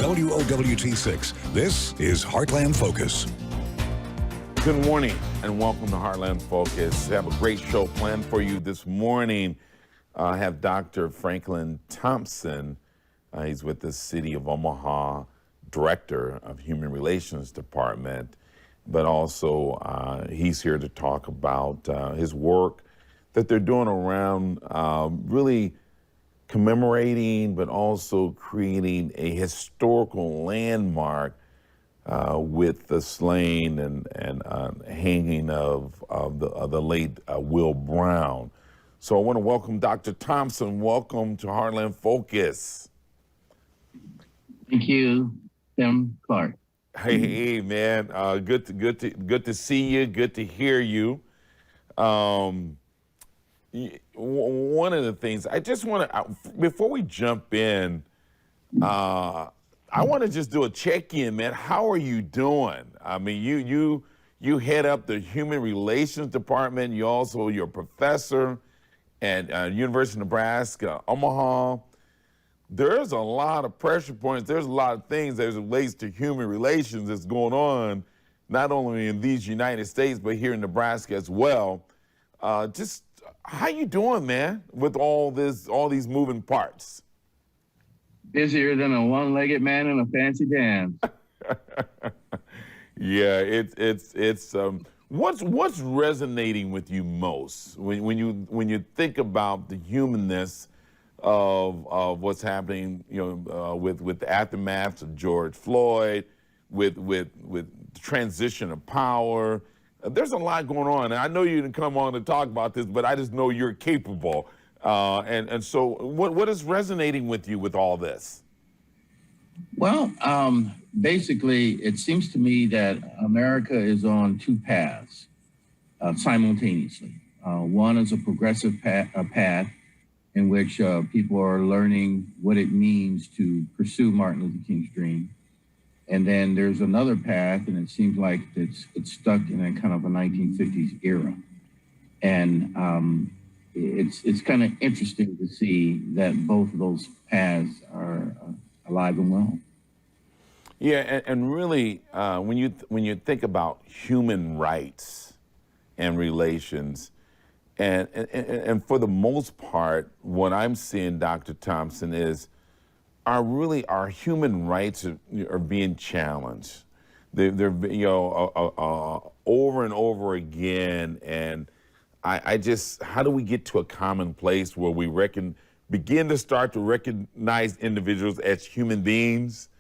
WOWT6, this is Heartland Focus. Good morning and welcome to Heartland Focus. We have a great show planned for you this morning. I have Dr. Franklin Thompson. He's with the City of Omaha Director of Human Relations Department, but also he's here to talk about his work that they're doing around really commemorating, but also creating a historical landmark with the slaying and hanging of the late Will Brown. So I want to welcome Dr. Thompson. Welcome to Heartland Focus. Thank you, Tim Clark. Hey, man. Good to see you. Good to hear you. One of the things I just want to, before we jump in, I want to just do a check-in, man. How are you doing? I mean, you head up the Human Relations Department. You're a professor at University of Nebraska, Omaha. There's a lot of pressure points. There's a lot of things that relates to human relations that's going on, not only in these United States, but here in Nebraska as well. Just how you doing, man, with all these moving parts? Busier than a one-legged man in a fancy dance. Yeah, it's what's resonating with you most when you think about the humanness of what's happening, with the aftermath of George Floyd, with the transition of power. There's a lot going on, and I know you didn't come on to talk about this, but I just know you're capable. And so what is resonating with you with all this? Well, basically, it seems to me that America is on two paths simultaneously. One is a progressive path in which people are learning what it means to pursue Martin Luther King's dream. And then there's another path, and it seems like it's stuck in a kind of a 1950s era. And it's kind of interesting to see that both of those paths are alive and well. Yeah, and really, when you think about human rights and relations, and for the most part, what I'm seeing, Dr. Thompson, is our human rights are being challenged. They're over and over again, and I just, how do we get to a common place where we begin to start to recognize individuals as human beings?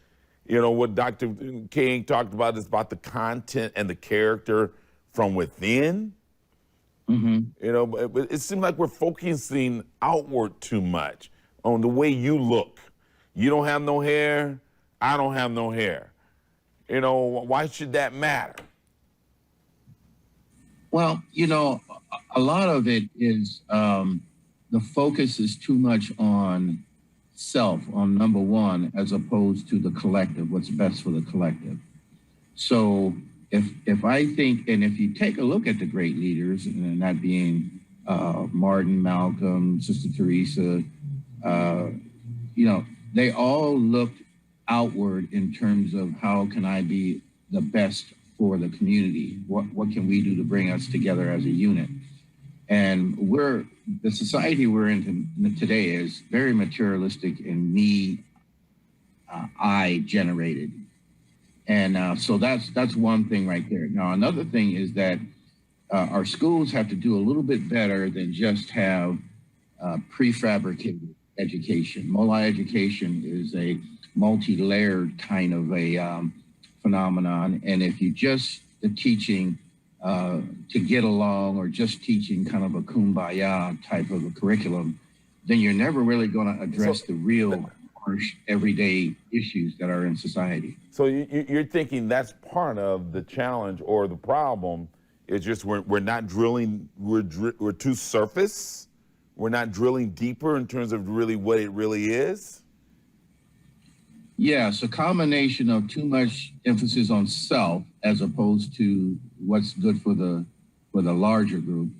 You know, what Dr. King talked about is about the content and the character from within. Mm-hmm. You know, but it seems like we're focusing outward too much on the way you look. You don't have no hair, I don't have no hair. You know, why should that matter? Well, a lot of it is the focus is too much on self, on number one, as opposed to the collective, what's best for the collective. So if I think, and if you take a look at the great leaders, and that being Martin, Malcolm, Sister Teresa, they all looked outward in terms of how can I be the best for the community? What can we do to bring us together as a unit? And the society we're in today is very materialistic and I generated. And so that's one thing right there. Now, another thing is that our schools have to do a little bit better than just have prefabricated education. MOLI education is a multi-layered kind of a phenomenon. And if you just teaching to get along or just teaching kind of a kumbaya type of a curriculum, then you're never really going to address the real harsh everyday issues that are in society. So you're thinking that's part of the challenge or the problem. It's just we're not drilling, we're too surface. We're not drilling deeper in terms of really what it really is. Yes, a combination of too much emphasis on self as opposed to what's good for the larger group.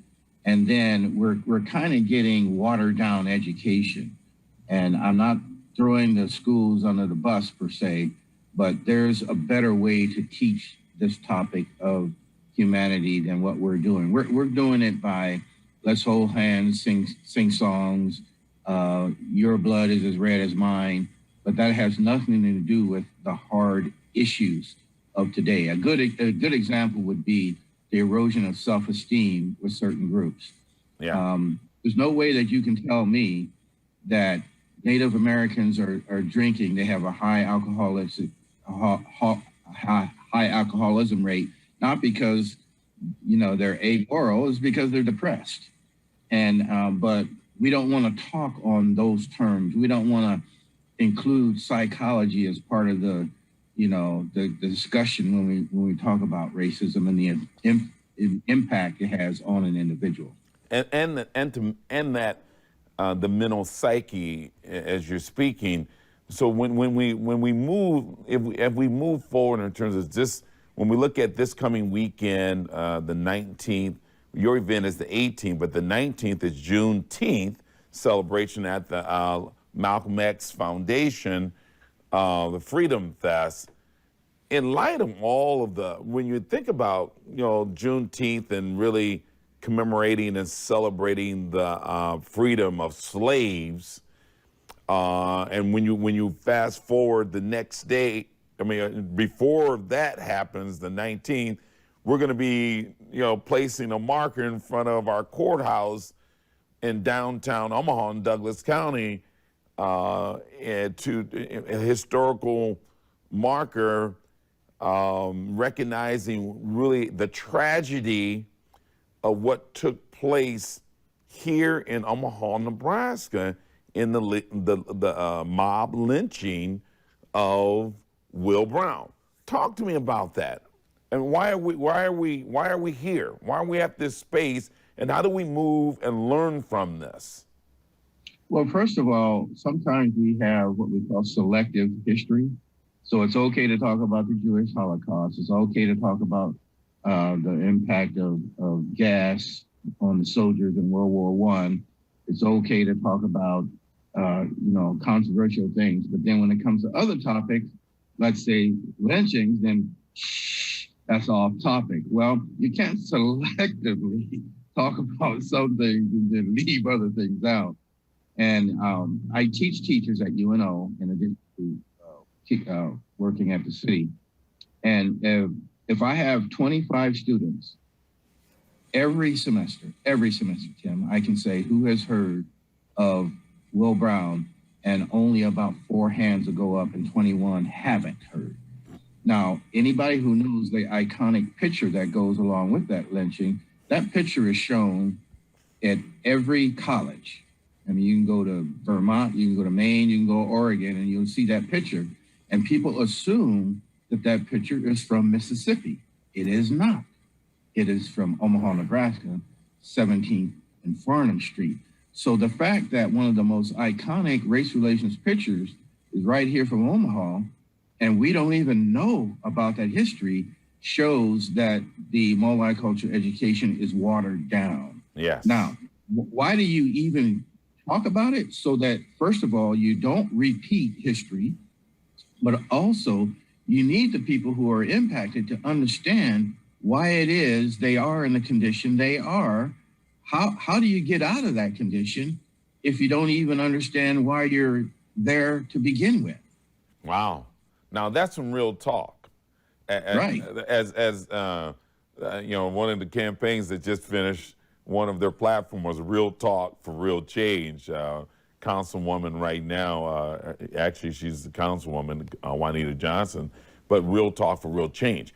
And then we're kind of getting watered down education. And I'm not throwing the schools under the bus per se, but there's a better way to teach this topic of humanity than what we're doing. We're doing it by let's hold hands, sing songs. Your blood is as red as mine, but that has nothing to do with the hard issues of today. A good example would be the erosion of self-esteem with certain groups. Yeah. There's no way that you can tell me that Native Americans are drinking. They have a high alcoholism rate, not because they're amoral, it's because they're depressed. And but we don't want to talk on those terms. We don't want to include psychology as part of the discussion when we talk about racism and the impact it has on an individual. And that the mental psyche as you're speaking. So when we move, if we move forward in terms of this, when we look at this coming weekend, the 19th, your event is the 18th, but the 19th is Juneteenth celebration at the Malcolm X Foundation, the Freedom Fest. In light of all of when you think about Juneteenth and really commemorating and celebrating the freedom of slaves, and when you fast forward the next day, before that happens, the 19th, we're going to be placing a marker in front of our courthouse in downtown Omaha in Douglas County, to a historical marker, recognizing really the tragedy of what took place here in Omaha, Nebraska, in the mob lynching of Will Brown. Talk to me about that. And why are we here? Why are we at this space? And how do we move and learn from this? Well, first of all, sometimes we have what we call selective history. So it's okay to talk about the Jewish Holocaust. It's okay to talk about the impact of gas on the soldiers in World War I. It's okay to talk about controversial things. But then when it comes to other topics, let's say lynchings, then that's off topic. Well, you can't selectively talk about some things and then leave other things out. And I teach teachers at UNO in addition to working at the city. And if I have 25 students every semester, Tim, I can say who has heard of Will Brown, and only about 4 hands will go up and 21 haven't heard. Now, anybody who knows the iconic picture that goes along with that lynching, that picture is shown at every college. You can go to Vermont, you can go to Maine, you can go to Oregon, and you'll see that picture. And people assume that picture is from Mississippi. It is not. It is from Omaha, Nebraska, 17th and Farnham Street. So the fact that one of the most iconic race relations pictures is right here from Omaha, and we don't even know about that history, shows that the multicultural education is watered down. Yes. Now, why do you even talk about it? So that, first of all, you don't repeat history, but also you need the people who are impacted to understand why it is they are in the condition they are. How do you get out of that condition if you don't even understand why you're there to begin with? Wow. Now that's some real talk. Right. As one of the campaigns that just finished, one of their platforms was Real Talk for Real Change. Councilwoman right now, actually she's the councilwoman, Juanita Johnson, but Real Talk for Real Change.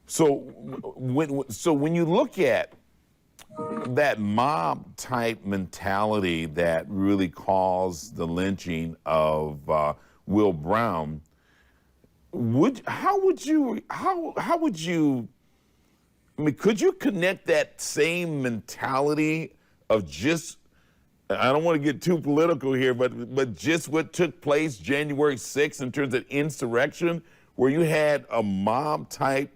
So when you look at that mob type mentality that really caused the lynching of Will Brown, how would you could you connect that same mentality of just, I don't want to get too political here, but just what took place January 6th in terms of insurrection, where you had a mob type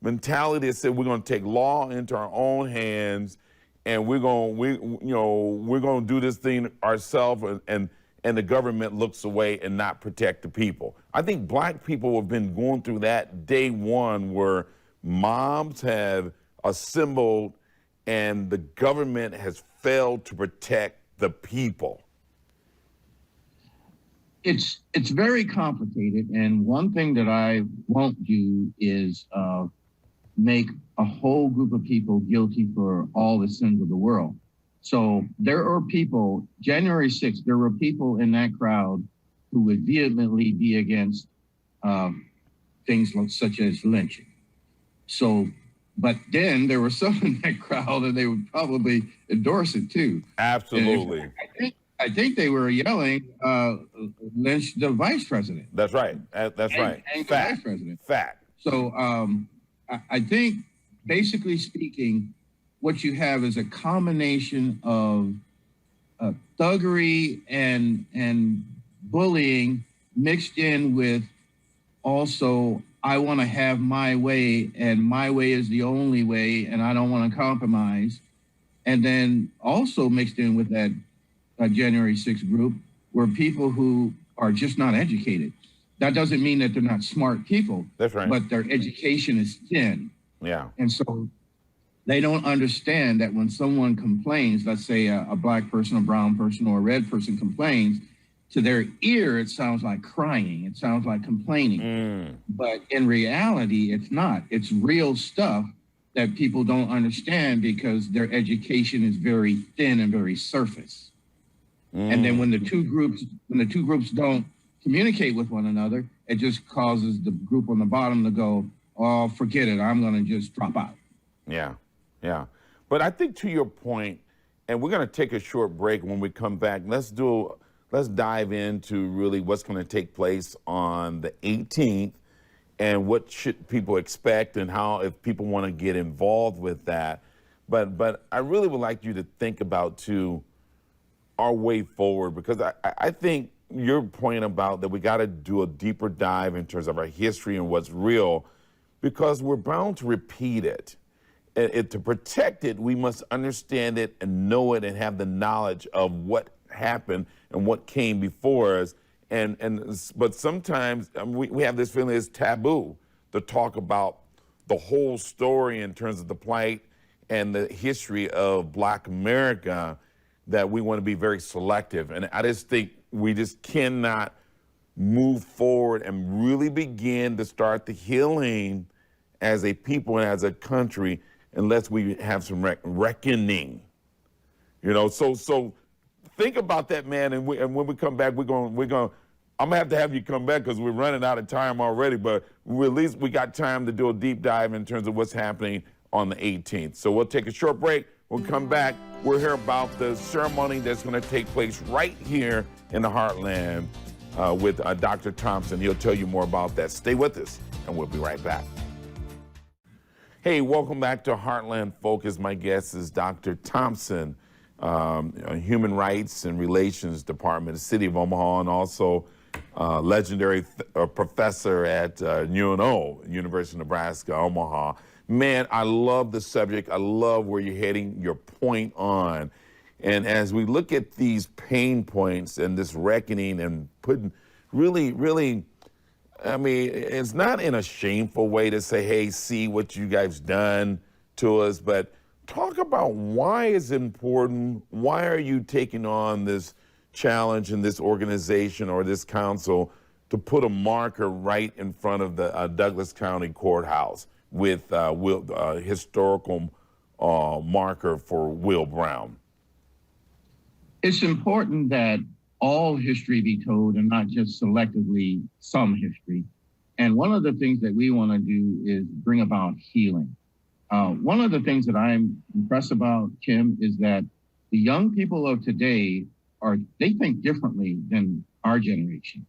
mentality that said we're going to take law into our own hands and we're going to do this thing ourselves, and and the government looks away and not protect the people. I think black people have been going through that day one where mobs have assembled and the government has failed to protect the people. It's very complicated, and one thing that I won't do is make a whole group of people guilty for all the sins of the world. So there are people, January 6th, there were people in that crowd who would vehemently be against things such as lynching. So, but then there were some in that crowd and they would probably endorse it too. Absolutely. I think they were yelling, lynch the vice president. That's right. That's right. And the vice president. Fact. So I think, basically speaking, what you have is a combination of thuggery and bullying mixed in with also, I want to have my way, and my way is the only way, and I don't want to compromise. And then also mixed in with that January 6th group were people who are just not educated. That doesn't mean that they're not smart people. That's right. But their education is thin. Yeah. And so they don't understand that when someone complains, let's say a black person, a brown person, or a red person complains, to their ear, it sounds like crying. It sounds like complaining. But in reality, it's not. It's real stuff that people don't understand because their education is very thin and very surface. And then when the two groups don't communicate with one another, it just causes the group on the bottom to go, oh, forget it, I'm going to just drop out. Yeah, yeah. But I think to your point, and we're going to take a short break. When we come back, let's dive into really what's going to take place on the 18th and what should people expect and how, if people want to get involved with that. But I really would like you to think about, too, our way forward, because I think your point about that we got to do a deeper dive in terms of our history and what's real, because we're bound to repeat it. To protect it, we must understand it and know it and have the knowledge of what happened and what came before us. But sometimes we have this feeling it's taboo to talk about the whole story in terms of the plight and the history of Black America, that we want to be very selective. And I just think we just cannot move forward and really begin to start the healing as a people and as a country unless we have some reckoning. You know, so think about that, man. And when we come back, we're going. I'm gonna have you come back because we're running out of time already. But at least we got time to do a deep dive in terms of what's happening on the 18th. So we'll take a short break. We'll come back. We'll hear about the ceremony that's going to take place right here in the Heartland with Dr. Thompson. He'll tell you more about that. Stay with us, and we'll be right back. Hey, welcome back to Heartland Focus. My guest is Dr. Thompson, Human Rights and Relations Department, the City of Omaha, and also legendary professor at UNO, University of Nebraska, Omaha. Man, I love the subject. I love where you're heading, your point on. And as we look at these pain points and this reckoning and putting really, I mean, it's not in a shameful way to say, hey, see what you guys done to us, but talk about why it's important. Why are you taking on this challenge in this organization or this council to put a marker right in front of the Douglas County Courthouse with historical marker for Will Brown? It's important that all history be told and not just selectively some history. And one of the things that we want to do is bring about healing. One of the things that I'm impressed about, Kim, is that the young people of today they think differently than our generation.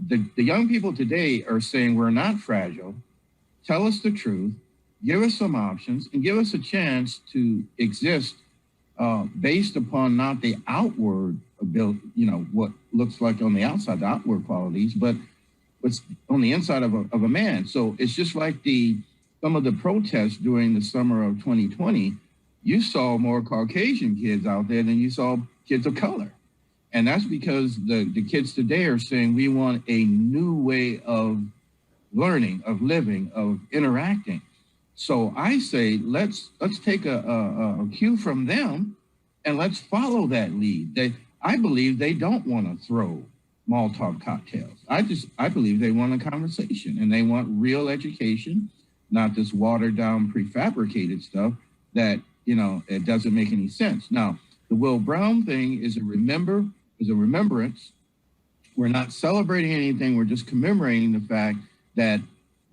The young people today are saying we're not fragile. Tell us the truth, give us some options, and give us a chance to exist based upon not the outward ability, what looks like on the outside, the outward qualities, but what's on the inside of a man. So it's just like some of the protests during the summer of 2020, you saw more Caucasian kids out there than you saw kids of color. And that's because the kids today are saying we want a new way of learning, of living, of interacting. So I say let's take a cue from them, and let's follow that lead. I believe they don't want to throw Molotov cocktails. I believe they want a conversation, and they want real education, not this watered down prefabricated stuff that it doesn't make any sense. Now the Will Brown thing is a remembrance. We're not celebrating anything. We're just commemorating the fact that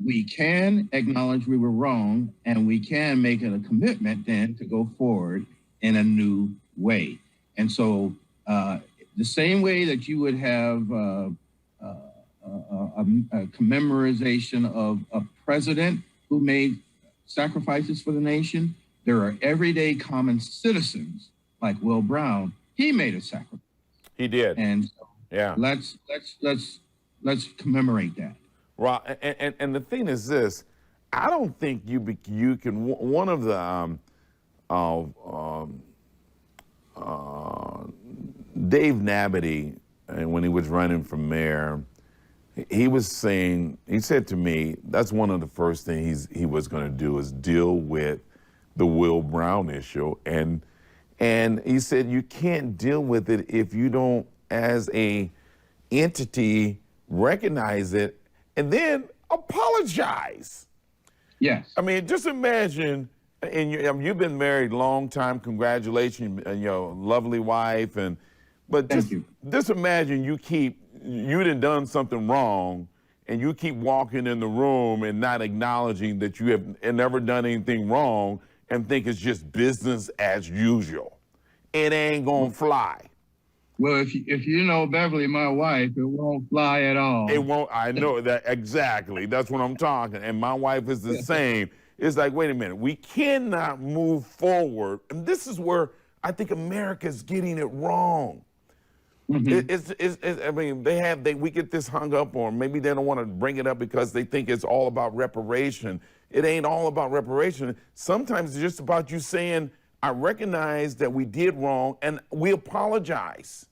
we can acknowledge we were wrong, and we can make it a commitment then to go forward in a new way. And so the same way that you would have a commemorization of a president who made sacrifices for the nation, there are everyday common citizens like Will Brown. He made a sacrifice. He did. And so yeah, let's commemorate that. Right, and the thing is this: I don't think you can. One of the Dave Nabity, when he was running for mayor, he said to me, that's one of the first things he was going to do is deal with the Will Brown issue, and he said you can't deal with it if you don't, as a entity, recognize it and then apologize. Yes. I mean, just imagine, and you've been married a long time. Congratulations, and your lovely wife. But just imagine you done something wrong, and you keep walking in the room and not acknowledging that you have never done anything wrong, and think it's just business as usual. It ain't gonna fly. Well, if you know Beverly, my wife, it won't fly at all. It won't. I know that exactly. That's what I'm talking. And my wife is the same. It's like, wait a minute, we cannot move forward. And this is where I think America's getting it wrong. Mm-hmm. I mean, we get this hung up on. Maybe they don't want to bring it up because they think it's all about reparation. It ain't all about reparation. Sometimes it's just about you saying, I recognize that we did wrong and we apologize.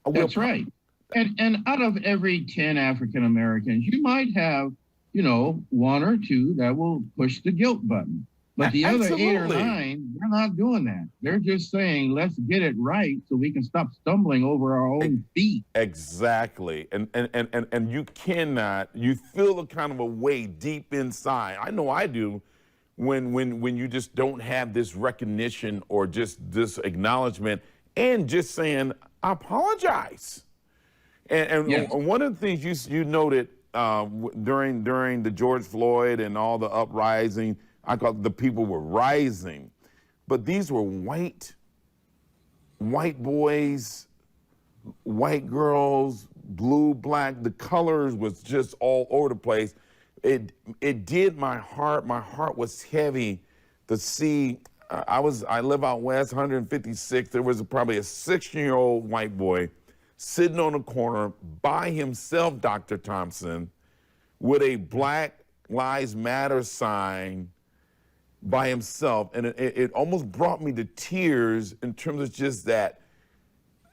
That's right. And out of every 10 African Americans, you might have, one or two that will push the guilt button. But the other 8 or 9, they're not doing that. They're just saying, let's get it right so we can stop stumbling over our own feet. Exactly. And you cannot, you feel a kind of a way deep inside. I know I do. When you just don't have this recognition or just this acknowledgement and just saying, I apologize. And yes. One of the things you noted during the George Floyd and all the uprising, I thought the people were rising, but these were white boys, white girls, blue, black, the colors was just all over the place. It did my heart. My heart was heavy to see. I live out west, 156. There was probably a 16-year-old white boy sitting on a corner by himself, Dr. Thompson, with a Black Lives Matter sign by himself. And it almost brought me to tears in terms of just that,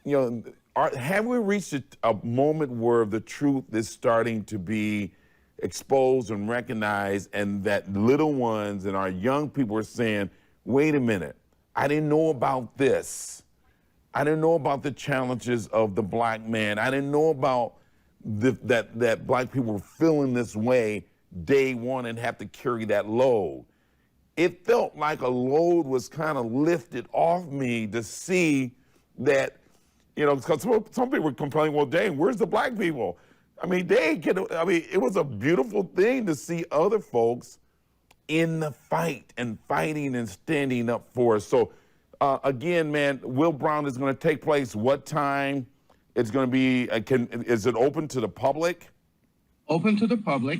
have we reached a moment where the truth is starting to be exposed and recognized, and that little ones and our young people are saying, wait a minute, I didn't know about this. I didn't know about the challenges of the black man. I didn't know about that black people were feeling this way day one and have to carry that load. It felt like a load was kind of lifted off me to see that, because some people were complaining, well, dang, where's the black people? I mean, it was a beautiful thing to see other folks in the fight and fighting and standing up for us. So, again, man, Will Brown is going to take place what time? It's going to be, is it open to the public? Open to the public.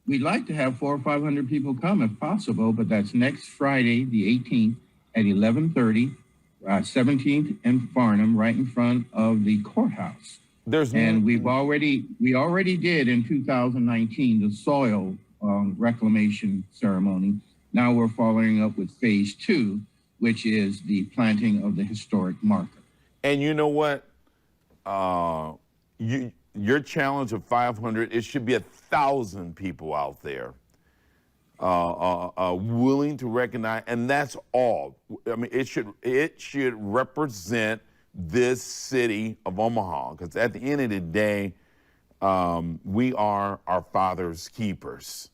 We'd like to have 400 or 500 people come if possible, but that's next Friday, the 18th at 11:30, 17th and Farnham, right in front of the courthouse. We already did in 2019 the soil reclamation ceremony. Now we're following up with phase 2, which is the planting of the historic marker. And you know what? your challenge of 500, it should be 1,000 people out there willing to recognize, and that's all. I mean, it should represent this city of Omaha, because at the end of the day, we are our Father's keepers.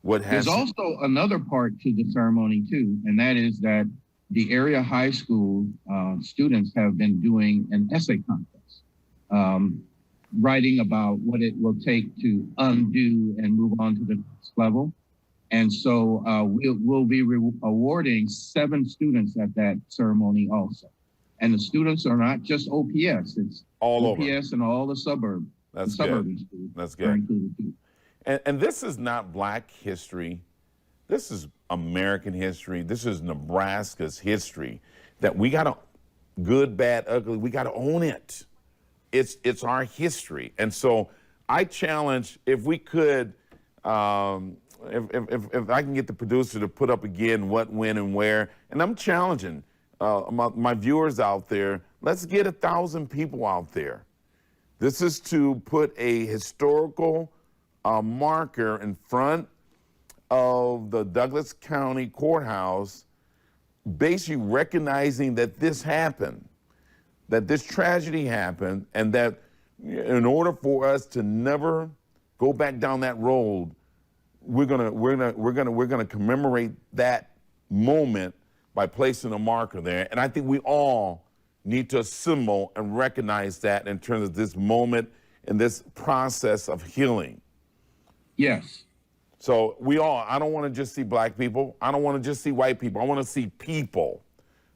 There's also another part to the ceremony too, and that is that the area high school students have been doing an essay contest, writing about what it will take to undo and move on to the next level. And so we'll be awarding 7 students at that ceremony also. And the students are not just OPS, it's all OPS over. and all the suburbs. That's the good. suburban schools. That's good. And this is not Black history. This is American history. This is Nebraska's history that we got to, good, bad, ugly, we got to own it. It's our history. And so I challenge, if we could, if I can get the producer to put up again what, when, and where, and I'm challenging my viewers out there, let's get 1,000 people out there. This is to put a historical marker in front of the Douglas County Courthouse, basically recognizing that this happened, that this tragedy happened, and that in order for us to never go back down that road, we're gonna commemorate that moment by placing a marker there. And I think we all need to assemble and recognize that in terms of this moment and this process of healing. Yes. So we all, I don't want to just see Black people. I don't want to just see white people. I want to see people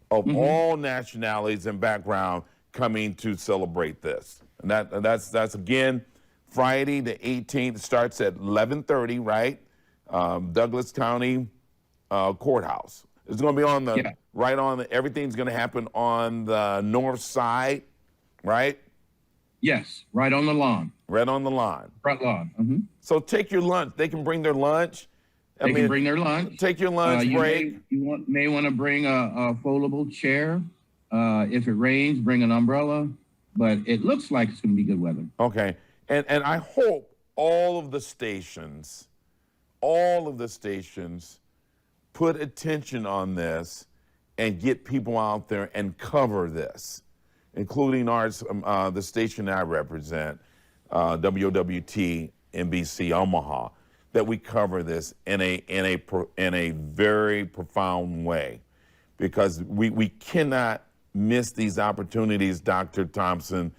of all nationalities and background coming to celebrate this. And that's again, Friday the 18th, starts at 11:30, right? Douglas County Courthouse. It's going to be on the, right on the, everything's going to happen on the north side, right? Yes, right on the lawn. Right on the lawn. Front lawn. So take your lunch. They can bring their lunch. They can bring their lunch. Take your lunch break. You may want to bring a foldable chair. If it rains, bring an umbrella. But it looks like it's going to be good weather. Okay. And I hope all of the stations put attention on this and get people out there and cover this, including ours, the station I represent, WOWT NBC Omaha, that we cover this in a very profound way, because we cannot miss these opportunities, Dr. Thompson,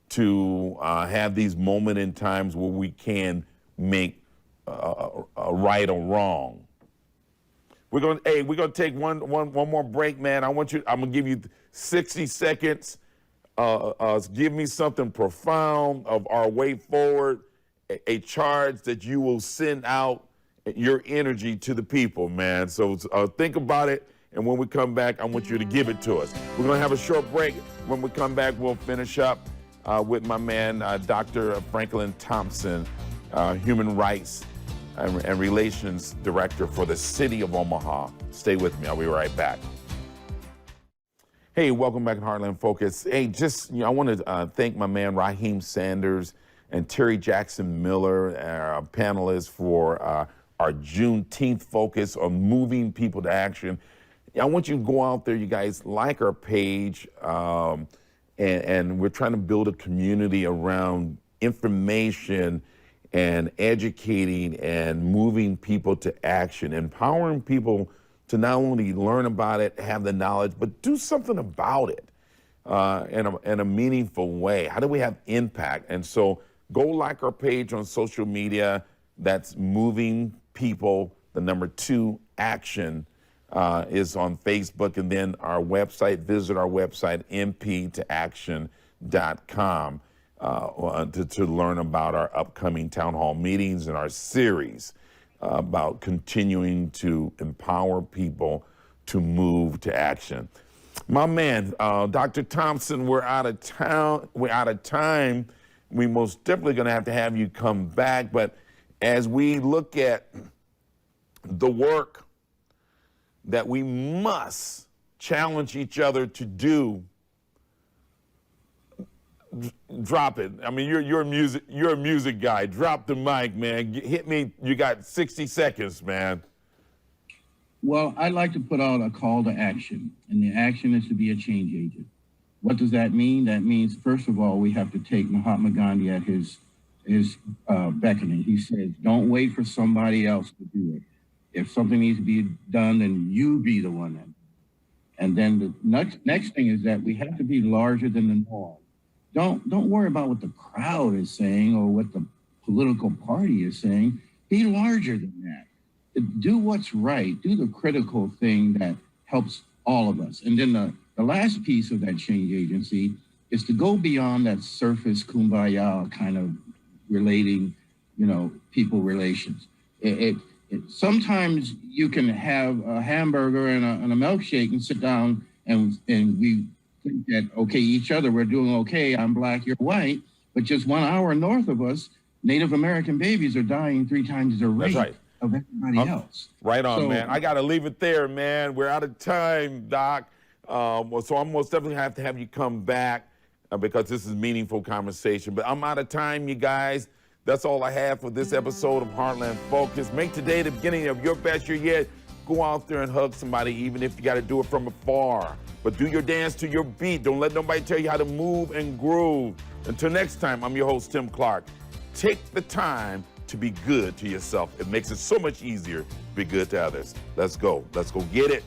to have these moment in times where we can make a right or wrong. We're gonna take one more break, man. I'm gonna give you 60 seconds. Give me something profound of our way forward, a charge that you will send out your energy to the people, man. So think about it, and when we come back, I want you to give it to us. We're gonna have a short break. When we come back, we'll finish up with my man, Dr. Franklin Thompson, Human Rights and Relations Director for the City of Omaha. Stay with me. I'll be right back. Hey, welcome back to Heartland Focus. Hey, I want to thank my man Raheem Sanders and Terry Jackson Miller, our panelists, for our Juneteenth focus on moving people to action. I want you to go out there, you guys, like our page, and we're trying to build a community around information and educating and moving people to action, empowering people to not only learn about it, have the knowledge, but do something about it in a meaningful way. How do we have impact? And so go like our page on social media. That's Moving People, the number 2 Action is on Facebook. And then our website, visit our website, mptoaction.com. To learn about our upcoming town hall meetings and our series about continuing to empower people to move to action. My man, Dr. Thompson, we're out of town. We're out of time. We most definitely going to have you come back. But as we look at the work that we must challenge each other to do, Drop it. I mean, you're a music guy. Drop the mic, man. Hit me. You got 60 seconds, man. Well, I'd like to put out a call to action, and the action is to be a change agent. What does that mean? That means, first of all, we have to take Mahatma Gandhi at his beckoning. He says, don't wait for somebody else to do it. If something needs to be done, then you be the one that. And then the next thing is that we have to be larger than the norm. Don't worry about what the crowd is saying or what the political party is saying. Be larger than that. Do what's right. Do the critical thing that helps all of us. And then the last piece of that change agency is to go beyond that surface kumbaya kind of relating, people relations. Sometimes you can have a hamburger and a milkshake and sit down and we think that, okay, each other, we're doing okay. I'm black, you're white. But just 1 hour north of us, Native American babies are dying 3 times the rate of everybody else. Right on, man. I got to leave it there, man. We're out of time, Doc. So I'm most definitely have to have you come back because this is meaningful conversation. But I'm out of time, you guys. That's all I have for this episode of Heartland Focus. Make today the beginning of your best year yet. Go out there and hug somebody, even if you got to do it from afar. But do your dance to your beat. Don't let nobody tell you how to move and groove. Until next time, I'm your host, Tim Clark. Take the time to be good to yourself. It makes it so much easier to be good to others. Let's go. Let's go get it.